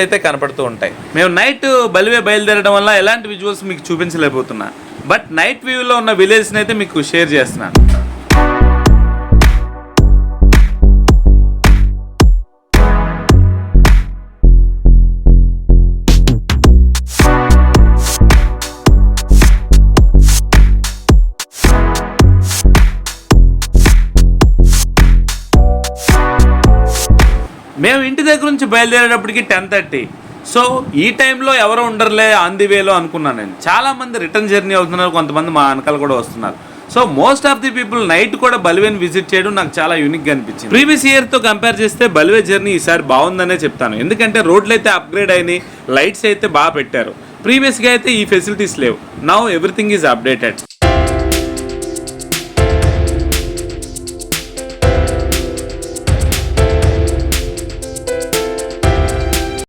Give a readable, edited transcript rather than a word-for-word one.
అయితే కనపడుతూ ఉంటాయి. మేము నైట్ బలివే బయలుదేరడం వల్ల ఎలాంటి విజువల్స్ మీకు చూపించలేకపోతున్నా, బట్ నైట్ వ్యూలో ఉన్న విలేజ్ని అయితే మీకు షేర్ చేస్తున్నాను. మేము ఇంటి దగ్గర నుంచి బయలుదేరేటప్పటికి 10:30. సో ఈ టైంలో ఎవరు ఉండరులే ఆన్ ది వేలో అనుకున్నాను నేను. చాలామంది రిటర్న్ జర్నీ అవుతున్నారు, కొంతమంది మా వెనకాల కూడా వస్తున్నారు. So most of the people night కూడా బలివేని విజిట్ చేయడం నాకు చాలా యూనిక్గా అనిపించింది. ప్రీవియస్ ఇయర్తో కంపేర్ చేస్తే బలివే జర్నీ ఈసారి బాగుందనే చెప్తాను. ఎందుకంటే రోడ్లు అయితే అప్గ్రేడ్ అయినాయి, లైట్స్ అయితే బాగా పెట్టారు. ప్రీవియస్గా అయితే ఈ ఫెసిలిటీస్ లేవు. Now everything is updated.